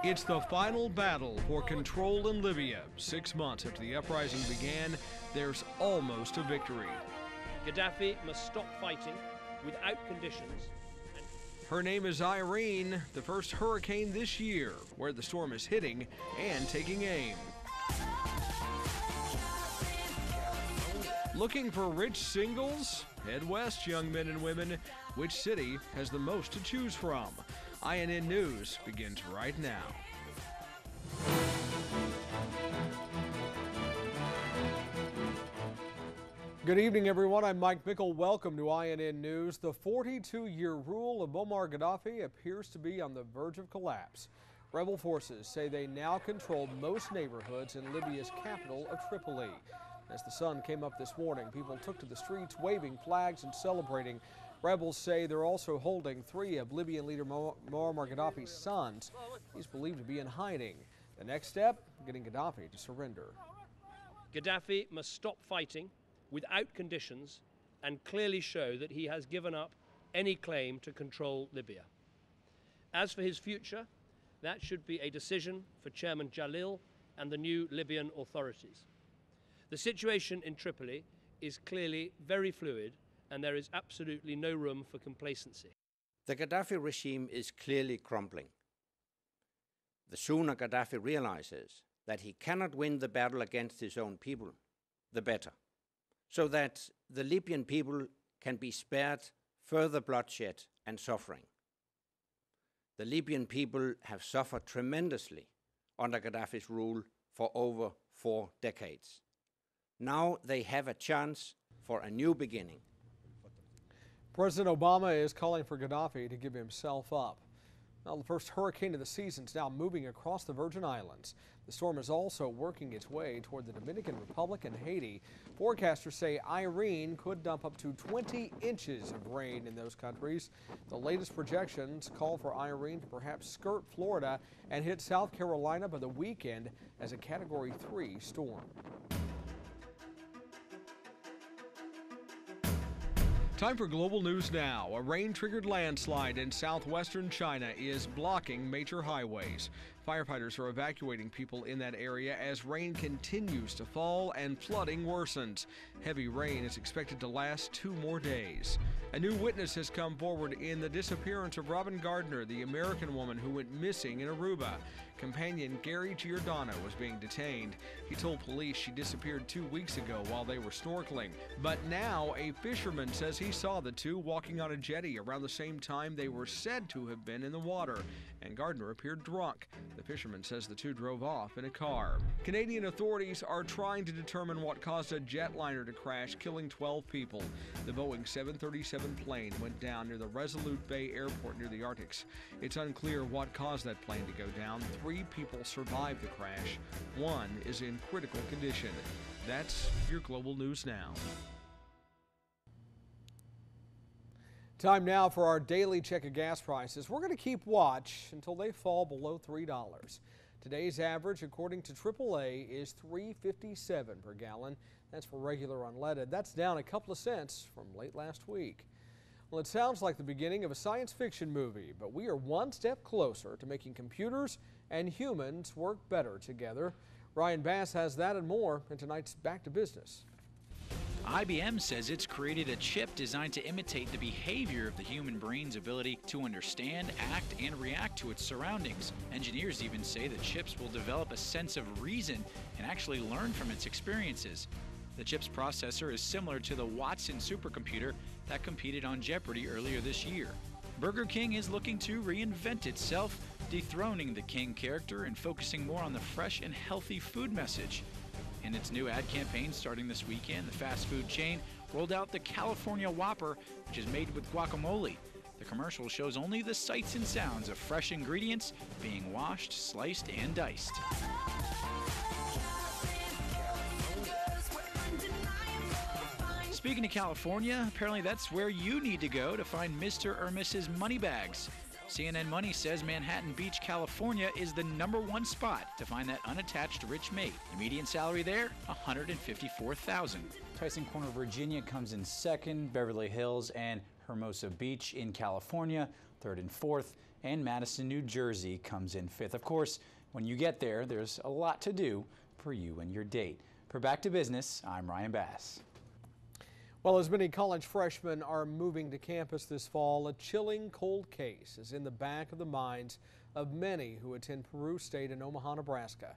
It's the final battle for control in Libya. 6 months after the uprising began, there's almost a victory. Gaddafi must stop fighting without conditions. Her name is Irene, the first hurricane this year, where the storm is hitting and taking aim. Looking for rich singles? Head west, young men and women. Which city has the most to choose from? INN News begins right now. Good evening, everyone. I'm Mike Mickle. Welcome to INN News. The 42-year rule of Muammar Gaddafi appears to be on the verge of collapse. Rebel forces say they now control most neighborhoods in Libya's capital of Tripoli. As the sun came up this morning, people took to the streets waving flags and celebrating. Rebels say they're also holding 3 of Libyan leader Muammar Gaddafi's sons. He's believed to be in hiding. The next step, getting Gaddafi to surrender. Gaddafi must stop fighting without conditions and clearly show that he has given up any claim to control Libya. As for his future, that should be a decision for Chairman Jalil and the new Libyan authorities. The situation in Tripoli is clearly very fluid, and there is absolutely no room for complacency. The Gaddafi regime is clearly crumbling. The sooner Gaddafi realizes that he cannot win the battle against his own people, the better, so that the Libyan people can be spared further bloodshed and suffering. The Libyan people have suffered tremendously under Gaddafi's rule for over 4 decades. Now they have a chance for a new beginning. President Obama is calling for Gaddafi to give himself up. Now, the first hurricane of the season is now moving across the Virgin Islands. The storm is also working its way toward the Dominican Republic and Haiti. Forecasters say Irene could dump up to 20 inches of rain in those countries. The latest projections call for Irene to perhaps skirt Florida and hit South Carolina by the weekend as a Category 3 storm. Time for global news now. A rain-triggered landslide in southwestern China is blocking major highways. Firefighters are evacuating people in that area as rain continues to fall and flooding worsens. Heavy rain is expected to last 2 more days. A new witness has come forward in the disappearance of Robin Gardner, the American woman who went missing in Aruba. Companion Gary Giordano was being detained. He told police she disappeared 2 weeks ago while they were snorkeling. But now a fisherman says he saw the two walking on a jetty around the same time they were said to have been in the water, and Gardner appeared drunk. The fisherman says the two drove off in a car. Canadian authorities are trying to determine what caused a jetliner to crash, killing 12 people. The Boeing 737 plane went down near the Resolute Bay Airport near the Arctic. It's unclear what caused that plane to go down. 3 people survived the crash. 1 is in critical condition. That's your global news now. Time now for our daily check of gas prices. We're going to keep watch until they fall below $3. Today's average, according to AAA, is $3.57 per gallon. That's for regular unleaded. That's down a couple of cents from late last week. Well, it sounds like the beginning of a science fiction movie, but we are one step closer to making computers and humans work better together. Ryan Bass has that and more in tonight's Back to Business. IBM says it's created a chip designed to imitate the behavior of the human brain's ability to understand, act, and react to its surroundings. Engineers even say the chips will develop a sense of reason and actually learn from its experiences. The chip's processor is similar to the Watson supercomputer that competed on Jeopardy earlier this year. Burger King is looking to reinvent itself, dethroning the King character and focusing more on the fresh and healthy food message. In its new ad campaign starting this weekend, the fast food chain rolled out the California Whopper, which is made with guacamole. The commercial shows only the sights and sounds of fresh ingredients being washed, sliced, and diced. Speaking of California, apparently that's where you need to go to find Mr. or Mrs. Moneybags. CNN Money says Manhattan Beach, California is the #1 spot to find that unattached rich mate. The median salary there, $154,000. Tyson Corner, Virginia comes in second, Beverly Hills and Hermosa Beach in California, third and fourth, and Madison, New Jersey comes in 5th. Of course, when you get there, there's a lot to do for you and your date. For Back to Business, I'm Ryan Bass. Well, as many college freshmen are moving to campus this fall, a chilling cold case is in the back of the minds of many who attend Peru State in Omaha, Nebraska.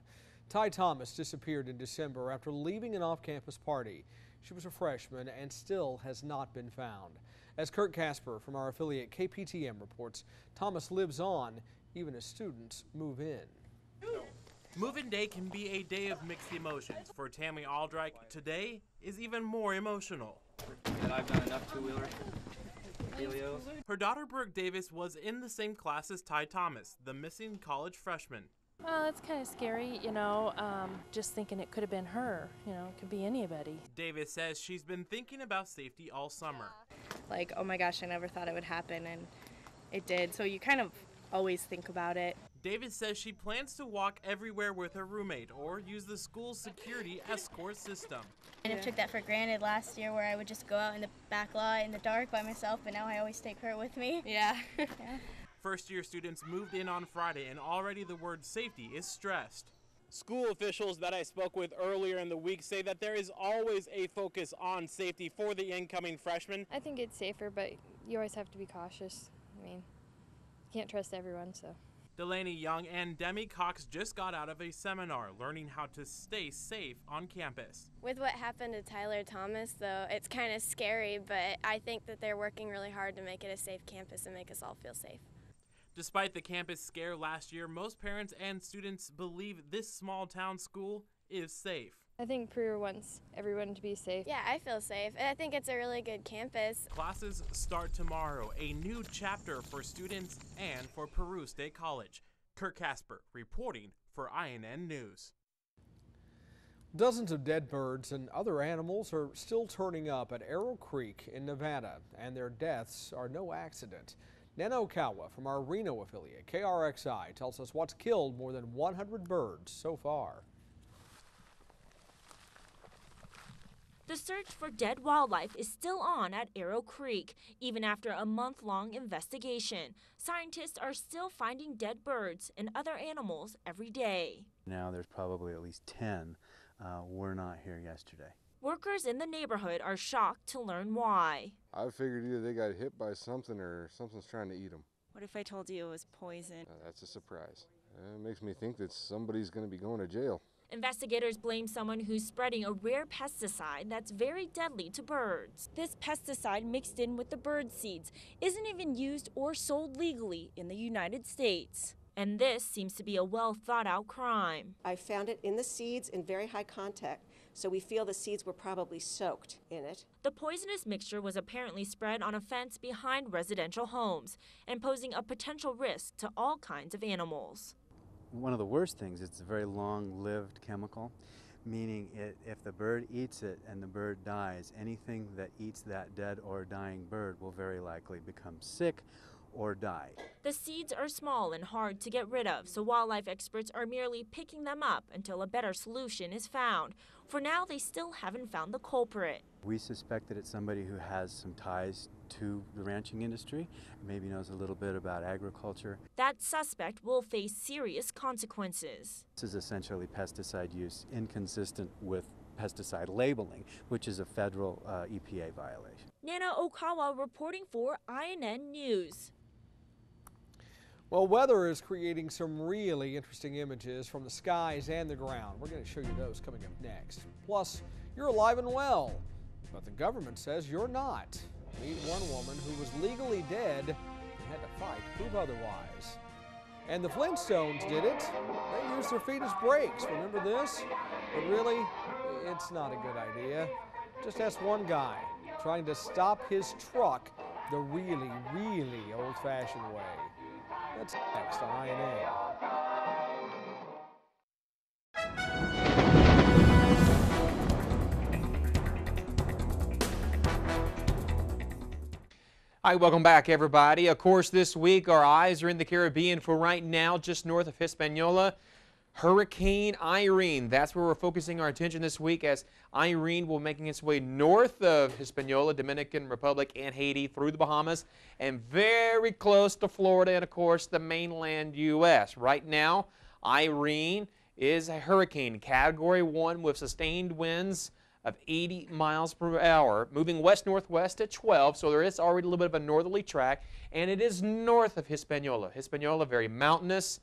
Ty Thomas disappeared in December after leaving an off-campus party. She was a freshman and still has not been found. As Kurt Casper from our affiliate KPTM reports, Thomas lives on even as students move in. Move-in day can be a day of mixed emotions. For Tammy Aldrich, today is even more emotional. That I've done enough two-wheeler Helios. Her daughter Brooke Davis was in the same class as Ty Thomas, the missing college freshman. Well, it's kind of scary, just thinking it could have been her, it could be anybody. Davis says she's been thinking about safety all summer. Like, oh my gosh, I never thought it would happen, and it did. So you kind of always think about it. Davis says she plans to walk everywhere with her roommate or use the school's security escort system. And I took that for granted last year where I would just go out in the back lot in the dark by myself, but now I always take her with me. Yeah. First-year students moved in on Friday, and already the word safety is stressed. School officials that I spoke with earlier in the week say that there is always a focus on safety for the incoming freshmen. I think it's safer, but you always have to be cautious. You can't trust everyone, so. Delaney Young and Demi Cox just got out of a seminar learning how to stay safe on campus. With what happened to Tyler Thomas, though, it's kind of scary, but I think that they're working really hard to make it a safe campus and make us all feel safe. Despite the campus scare last year, most parents and students believe this small town school is safe. I think Peru wants everyone to be safe. Yeah, I feel safe. I think it's a really good campus. Classes start tomorrow, a new chapter for students and for Peru State College. Kurt Casper reporting for INN News. Dozens of dead birds and other animals are still turning up at Arrow Creek in Nevada, and their deaths are no accident. Nana Okawa from our Reno affiliate, KRXI, tells us what's killed more than 100 birds so far. The search for dead wildlife is still on at Arrow Creek, even after a month-long investigation. Scientists are still finding dead birds and other animals every day. Now there's probably at least 10 were not here yesterday. Workers in the neighborhood are shocked to learn why. I figured either they got hit by something or something's trying to eat them. What if I told you it was poison? That's a surprise. It makes me think that somebody's going to be going to jail. Investigators blame someone who's spreading a rare pesticide that's very deadly to birds. This pesticide mixed in with the bird seeds isn't even used or sold legally in the United States. And this seems to be a well-thought-out crime. I found it in the seeds in very high contact, so we feel the seeds were probably soaked in it. The poisonous mixture was apparently spread on a fence behind residential homes and posing a potential risk to all kinds of animals. One of the worst things, it's a very long-lived chemical, meaning if the bird eats it and the bird dies, anything that eats that dead or dying bird will very likely become sick or die. The seeds are small and hard to get rid of, so wildlife experts are merely picking them up until a better solution is found. For now, they still haven't found the culprit. We suspect that it's somebody who has some ties to the ranching industry, maybe knows a little bit about agriculture. That suspect will face serious consequences. This is essentially pesticide use inconsistent with pesticide labeling, which is a federal EPA violation. Nana Okawa reporting for INN News. Well, weather is creating some really interesting images from the skies and the ground. We're going to show you those coming up next. Plus, you're alive and well, but the government says you're not. Meet one woman who was legally dead and had to fight to prove otherwise. And the Flintstones did it. They used their feet as brakes. Remember this? But really, it's not a good idea. Just ask one guy trying to stop his truck the really, really old-fashioned way. That's next on INN. Hi, welcome back, everybody. Of course, this week our eyes are in the Caribbean for right now, just north of Hispaniola. Hurricane Irene. That's where we're focusing our attention this week, as Irene will be making its way north of Hispaniola, Dominican Republic, and Haiti through the Bahamas and very close to Florida and, of course, the mainland U.S. Right now, Irene is a hurricane, Category 1 with sustained winds of 80 miles per hour, moving west-northwest at 12, so there is already a little bit of a northerly track, and it is north of Hispaniola. Hispaniola, very mountainous.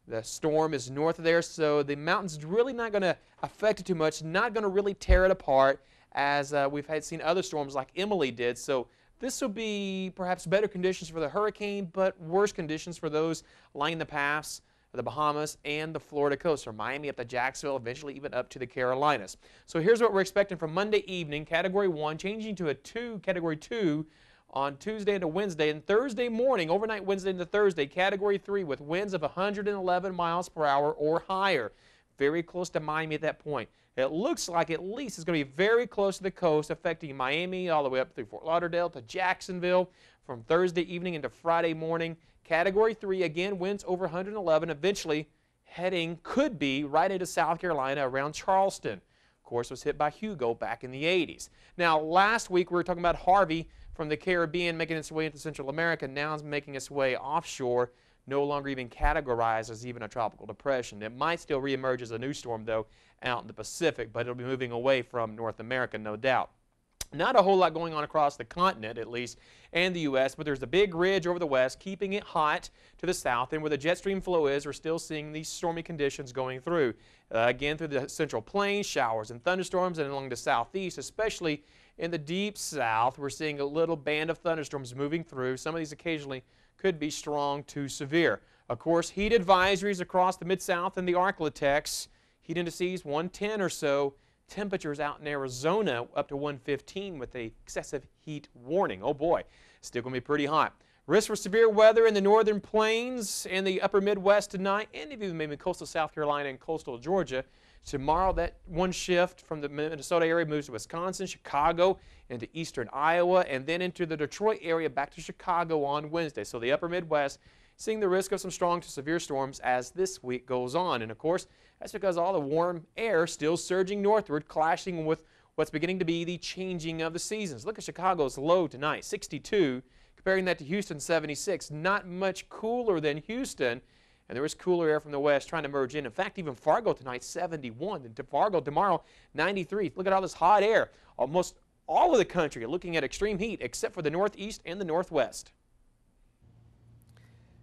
The storm is north of there, so the mountain's really not going to affect it too much, not going to really tear it apart as we've seen other storms like Emily did. So this will be perhaps better conditions for the hurricane, but worse conditions for those lining the paths of the Bahamas and the Florida coast, from Miami up to Jacksonville, eventually even up to the Carolinas. So here's what we're expecting from Monday evening, Category 1, changing to a Category 2, on Tuesday into Wednesday, and Thursday morning, overnight Wednesday into Thursday, Category 3 with winds of 111 miles per hour or higher. Very close to Miami at that point. It looks like at least it's going to be very close to the coast, affecting Miami all the way up through Fort Lauderdale to Jacksonville from Thursday evening into Friday morning. Category 3, again, winds over 111, eventually heading, could be, right into South Carolina around Charleston. Of course, was hit by Hugo back in the 80s. Now, last week we were talking about Harvey from the Caribbean making its way into Central America. Now it's making its way offshore, no longer even categorized as even a tropical depression. It might still reemerge as a new storm, though, out in the Pacific, but it'll be moving away from North America, no doubt. Not a whole lot going on across the continent, at least, and the U.S., but there's a big ridge over the west keeping it hot to the south, and where the jet stream flow is, we're still seeing these stormy conditions going through. Again, through the Central Plains, showers and thunderstorms, and along the southeast, especially in the deep south, we're seeing a little band of thunderstorms moving through. Some of these occasionally could be strong to severe. Of course, heat advisories across the Mid-South and the Arklatex. Heat indices 110 or so. Temperatures out in Arizona up to 115 with a excessive heat warning. Oh boy, still going to be pretty hot. Risk for severe weather in the northern plains and the upper Midwest tonight, and even maybe coastal South Carolina and coastal Georgia. Tomorrow, that one shift from the Minnesota area moves to Wisconsin, Chicago, into eastern Iowa, and then into the Detroit area back to Chicago on Wednesday. So the upper Midwest seeing the risk of some strong to severe storms as this week goes on. And of course, that's because all the warm air still surging northward, clashing with what's beginning to be the changing of the seasons. Look at Chicago's low tonight, 62. Comparing that to Houston, 76. Not much cooler than Houston. And there is cooler air from the west trying to merge in. In fact, even Fargo tonight, 71. And to Fargo tomorrow, 93. Look at all this hot air. Almost all of the country are looking at extreme heat, except for the northeast and the northwest.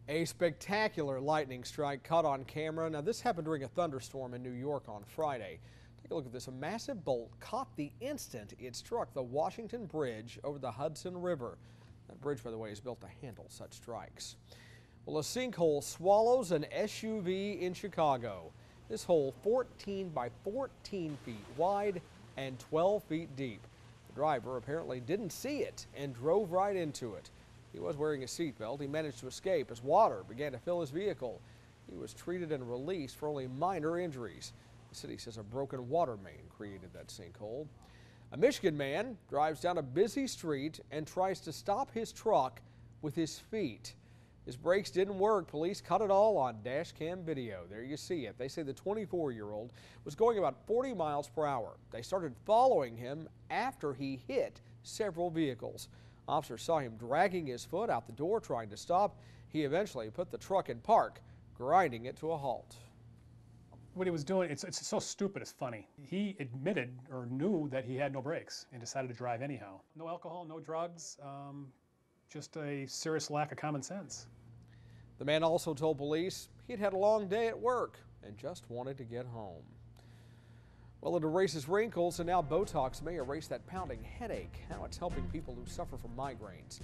A spectacular lightning strike caught on camera. Now, this happened during a thunderstorm in New York on Friday. Take a look at this. A massive bolt caught the instant it struck the Washington Bridge over the Hudson River. That bridge, by the way, is built to handle such strikes. Well, a sinkhole swallows an SUV in Chicago. This hole 14 by 14 feet wide and 12 feet deep. The driver apparently didn't see it and drove right into it. He was wearing a seatbelt. He managed to escape as water began to fill his vehicle. He was treated and released for only minor injuries. The city says a broken water main created that sinkhole. A Michigan man drives down a busy street and tries to stop his truck with his feet. His brakes didn't work. Police caught it all on dash cam video. There you see it. They say the 24-year-old was going about 40 miles per hour. They started following him after he hit several vehicles. Officers saw him dragging his foot out the door trying to stop. He eventually put the truck in park, grinding it to a halt. What he was doing, it's so stupid, it's funny. He admitted or knew that he had no brakes and decided to drive anyhow. No alcohol, no drugs, just a serious lack of common sense. The man also told police he'd had a long day at work and just wanted to get home. Well, it erases wrinkles, and now Botox may erase that pounding headache. How it's helping people who suffer from migraines.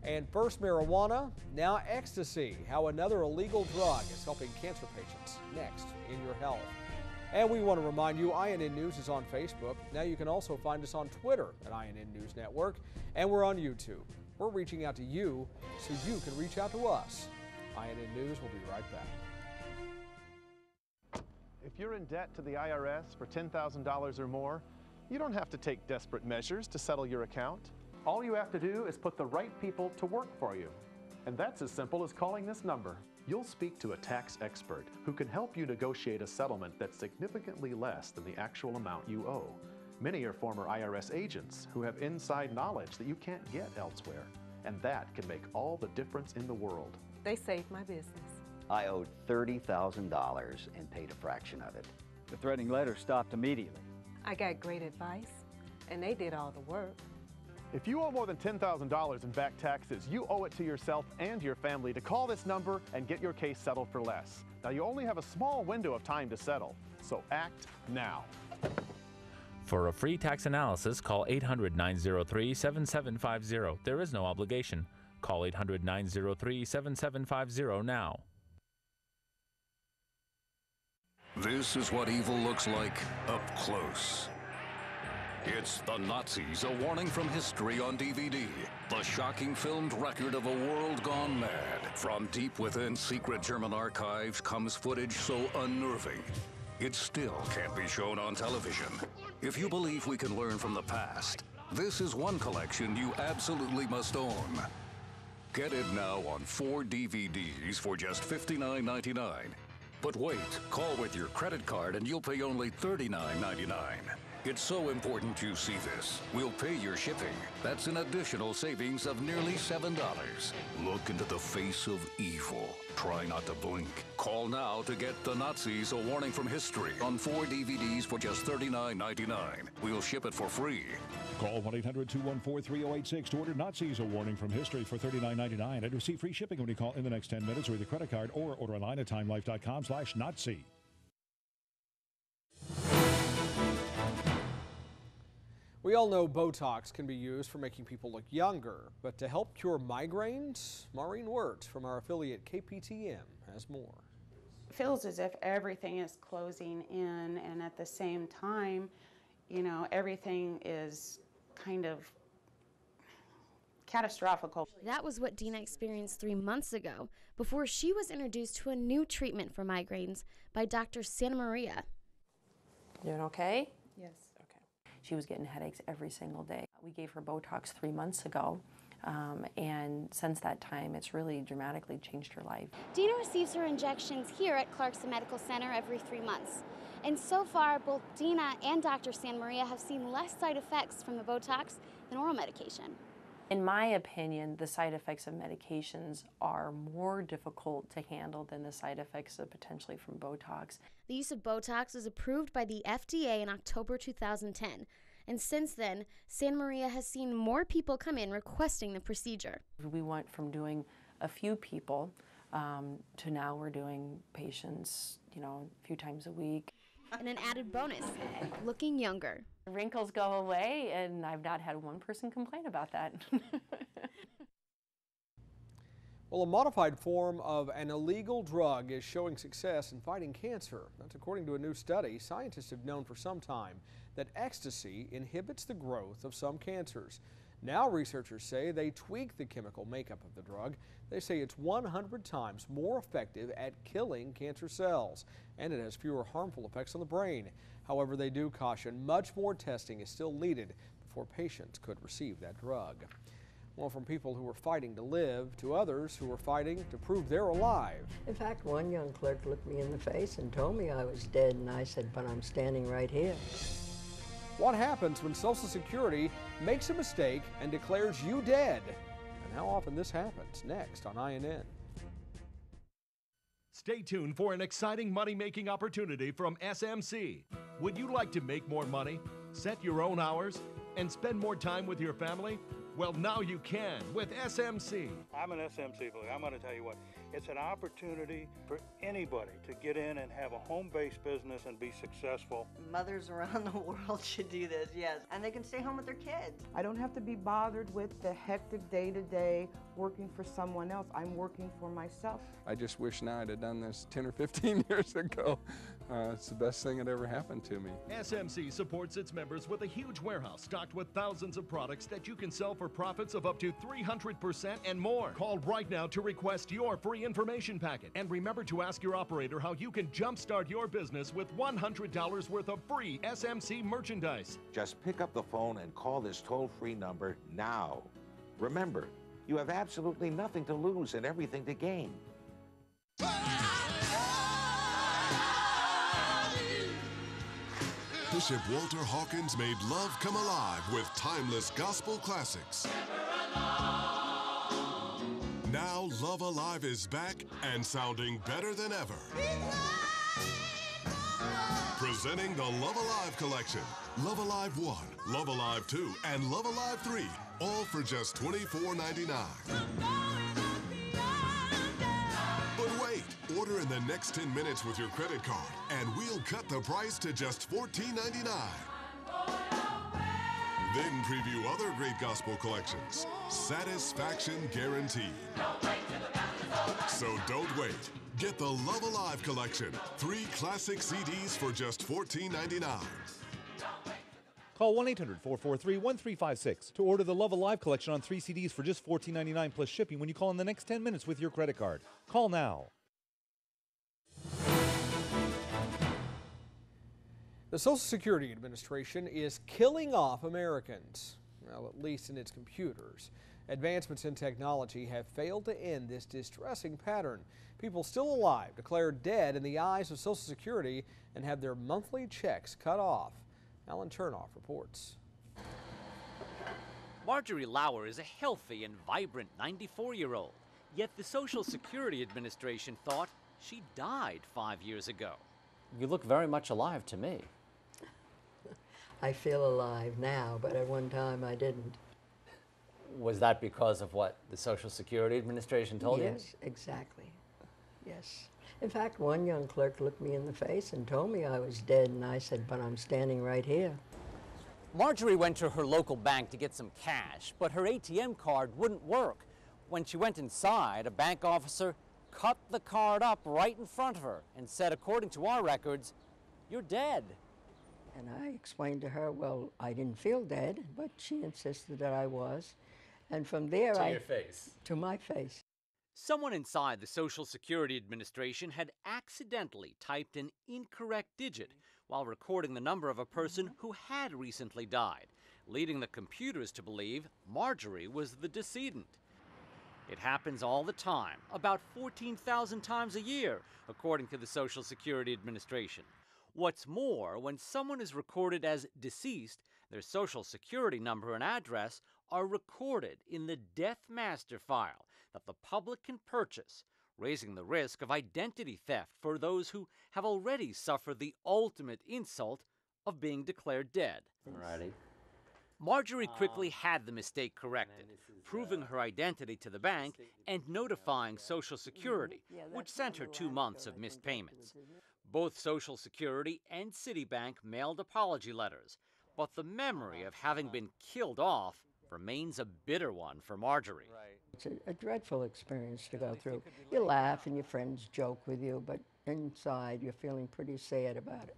And first marijuana, now ecstasy. How another illegal drug is helping cancer patients. Next in Your Health. And we want to remind you, INN News is on Facebook. Now you can also find us on Twitter at INN News Network. And we're on YouTube. We're reaching out to you so you can reach out to us. INN News will be right back. If you're in debt to the IRS for $10,000 or more, you don't have to take desperate measures to settle your account. All you have to do is put the right people to work for you. And that's as simple as calling this number. You'll speak to a tax expert who can help you negotiate a settlement that's significantly less than the actual amount you owe. Many are former IRS agents who have inside knowledge that you can't get elsewhere. And that can make all the difference in the world. They saved my business. I owed $30,000 and paid a fraction of it. The threatening letter stopped immediately. I got great advice, and they did all the work. If you owe more than $10,000 in back taxes, you owe it to yourself and your family to call this number and get your case settled for less. Now, you only have a small window of time to settle, so act now. For a free tax analysis, call 800-903-7750. There is no obligation. Call 800-903-7750 now. This is what evil looks like up close. It's The Nazis, a warning from history on DVD. The shocking filmed record of a world gone mad. From deep within secret German archives comes footage so unnerving, it still can't be shown on television. If you believe we can learn from the past, this is one collection you absolutely must own. Get it now on 4 DVDs for just $59.99. But wait, call with your credit card and you'll pay only $39.99. It's so important you see this. We'll pay your shipping. That's an additional savings of nearly $7. Look into the face of evil. Try not to blink. Call now to get The Nazis, a warning from history on 4 DVDs for just $39.99. We'll ship it for free. Call 1-800-214-3086 to order Nazis, a warning from history for $39.99 and receive free shipping when you call in the next 10 minutes with your credit card or order online at timelife.com/Nazi. We all know Botox can be used for making people look younger, but to help cure migraines, Maureen Wirt from our affiliate KPTM has more. It feels as if everything is closing in, and at the same time, you know, everything is kind of catastrophic. That was what Dina experienced 3 months ago, before she was introduced to a new treatment for migraines by Dr. Santa Maria. Doing okay? Yes. She was getting headaches every single day. We gave her Botox 3 months ago, and since that time, it's really dramatically changed her life. Dina receives her injections here at Clarkson Medical Center every 3 months. And so far, both Dina and Dr. Santa Maria have seen less side effects from the Botox than oral medication. In my opinion, the side effects of medications are more difficult to handle than the side effects of potentially from Botox. The use of Botox was approved by the FDA in October 2010. And since then, Santa Maria has seen more people come in requesting the procedure. We went from doing a few people to now we're doing patients, you know, a few times a week. And an added bonus, looking younger. Wrinkles go away, and I've not had one person complain about that. Well, a modified form of an illegal drug is showing success in fighting cancer. That's according to a new study. Scientists have known for some time that ecstasy inhibits the growth of some cancers. Now researchers say they tweak the chemical makeup of the drug. They say it's 100 times more effective at killing cancer cells, and it has fewer harmful effects on the brain. However, they do caution much more testing is still needed before patients could receive that drug. Well, from people who were fighting to live to others who were fighting to prove they're alive. In fact, one young clerk looked me in the face and told me I was dead, and I said, but I'm standing right here. What happens when Social Security makes a mistake and declares you dead? And how often this happens? Next on INN. Stay tuned for an exciting money-making opportunity from SMC. Would you like to make more money, set your own hours, and spend more time with your family? Well, now you can with SMC. I'm an SMC believer. I'm going to tell you what, it's an opportunity for anybody to get in and have a home-based business and be successful. Mothers around the world should do this, yes, and they can stay home with their kids. I don't have to be bothered with the hectic day-to-day working for someone else. I'm working for myself. I just wish now I'd have done this 10 or 15 years ago. It's the best thing that ever happened to me. SMC supports its members with a huge warehouse stocked with thousands of products that you can sell for profits of up to 300% and more. Call right now to request your free information packet. And remember to ask your operator how you can jumpstart your business with $100 worth of free SMC merchandise. Just pick up the phone and call this toll-free number now. Remember, You have absolutely nothing to lose and everything to gain. Bishop Walter Hawkins made love come alive with timeless gospel classics. Now Love Alive is back and sounding better than ever. Presenting the Love Alive collection. Love Alive 1, Love Alive 2, and Love Alive 3, all for just $24.99. But wait, order in the next 10 minutes with your credit card, and we'll cut the price to just $14.99. Then preview other great gospel collections. Satisfaction guaranteed. So don't wait. Get the Love Alive collection. 3 classic CDs for just $14.99. Call 1-800-443-1356 to order the Love Alive collection on 3 CDs for just $14.99 plus shipping when you call in the next 10 minutes with your credit card. Call now. The Social Security Administration is killing off Americans, well, at least in its computers. Advancements in technology have failed to end this distressing pattern. People still alive declared dead in the eyes of Social Security and have their monthly checks cut off. Alan Chernoff reports. Marjorie Lauer is a healthy and vibrant 94-year-old. Yet the Social Security Administration thought she died 5 years ago. You look very much alive to me. I feel alive now, but at one time I didn't. Was that because of what the Social Security Administration told you? Yes, exactly. Yes. In fact, one young clerk looked me in the face and told me I was dead, and I said, but I'm standing right here. Marjorie went to her local bank to get some cash, but her ATM card wouldn't work. When she went inside, a bank officer cut the card up right in front of her and said, according to our records, you're dead. And I explained to her, well, I didn't feel dead, but she insisted that I was. And from there, To your face. To my face. Someone inside the Social Security Administration had accidentally typed an incorrect digit while recording the number of a person who had recently died, leading the computers to believe Marjorie was the decedent. It happens all the time, about 14,000 times a year, according to the Social Security Administration. What's more, when someone is recorded as deceased, their Social Security number and address are recorded in the Death Master file that the public can purchase, raising the risk of identity theft for those who have already suffered the ultimate insult of being declared dead. Alrighty. Marjorie quickly had the mistake corrected, proving her identity to the bank and notifying Social Security, which sent her 2 months of missed payments. Both Social Security and Citibank mailed apology letters, but the memory of having been killed off remains a bitter one for Marjorie. It's a dreadful experience to go through. You laugh and your friends joke with you, but inside you're feeling pretty sad about it.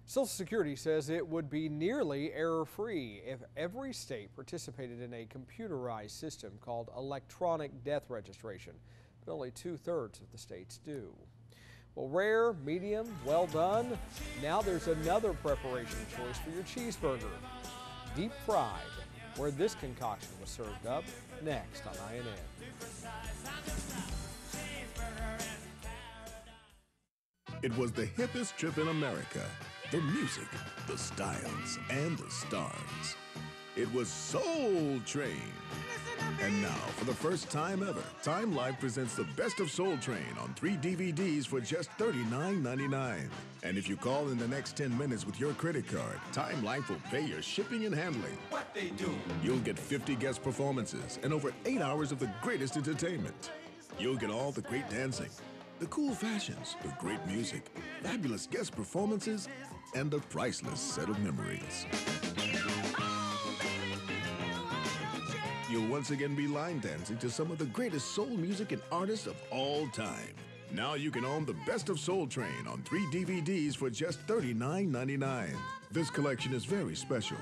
Social Security says it would be nearly error-free if every state participated in a computerized system called electronic death registration, but only 2/3 of the states do. Well, rare, medium, well done. Now there's another preparation choice for your cheeseburger. Deep fried, where this concoction was served up, next on INN. It was the hippest trip in America. The music, the styles, and the stars. It was Soul Train. And now, for the first time ever, Time Life presents the Best of Soul Train on 3 DVDs for just $39.99. And if you call in the next 10 minutes with your credit card, Time Life will pay your shipping and handling. What they do? You'll get 50 guest performances and over 8 hours of the greatest entertainment. You'll get all the great dancing, the cool fashions, the great music, fabulous guest performances, and a priceless set of memories. You'll once again be line dancing to some of the greatest soul music and artists of all time. Now you can own the Best of Soul Train on 3 DVDs for just $39.99. This collection is very special.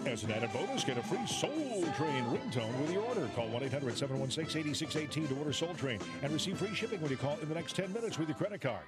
As an added bonus, get a free Soul Train ringtone with your order. Call 1-800-716-8618 to order Soul Train and receive free shipping when you call in the next 10 minutes with your credit card.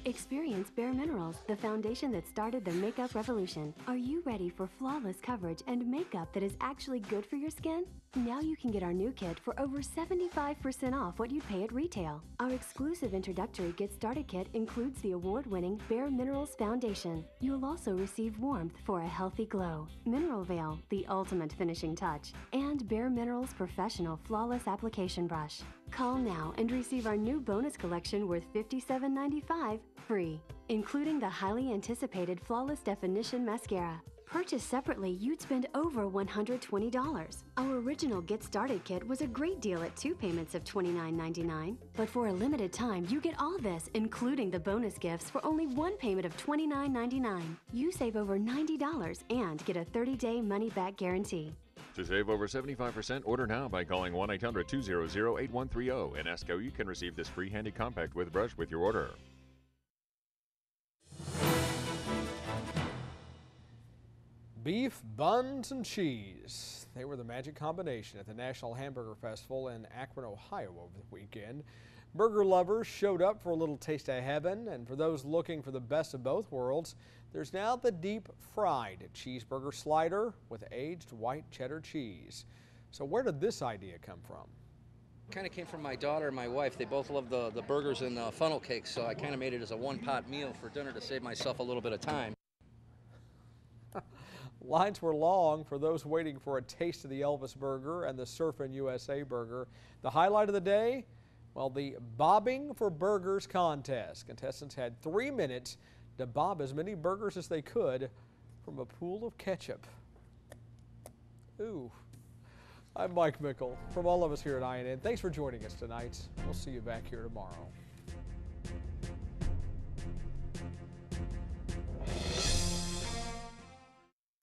Experience Bare Minerals, the foundation that started the makeup revolution. Are you ready for flawless coverage and makeup that is actually good for your skin? Now you can get our new kit for over 75% off what you'd pay at retail. Our exclusive introductory Get Started kit includes the award-winning Bare Minerals Foundation. You'll also receive warmth for a healthy glow, Mineral Veil, the ultimate finishing touch, and Bare Minerals Professional Flawless Application Brush. Call now and receive our new bonus collection worth $57.95 free, including the highly anticipated Flawless Definition Mascara. Purchased separately, you'd spend over $120. Our original Get Started kit was a great deal at 2 payments of $29.99. But for a limited time, you get all this, including the bonus gifts, for only 1 payment of $29.99. You save over $90 and get a 30-day money-back guarantee. To save over 75%, order now by calling 1-800-200-8130 and ask how you can receive this free handy compact with brush with your order. Beef, buns, and cheese. They were the magic combination at the National Hamburger Festival in Akron, Ohio over the weekend. Burger lovers showed up for a little taste of heaven, and for those looking for the best of both worlds, there's now the deep fried cheeseburger slider with aged white cheddar cheese. So where did this idea come from? Kind of came from my daughter and my wife. They both love the burgers and funnel cakes, so I kind of made it as a one-pot meal for dinner to save myself a little bit of time. Lines were long for those waiting for a taste of the Elvis burger and the Surfin' USA burger. The highlight of the day? Well, the Bobbing for Burgers contest. Contestants had 3 minutes to bob as many burgers as they could from a pool of ketchup. Ooh. I'm Mike Mickle. From all of us here at INN, thanks for joining us tonight. We'll see you back here tomorrow.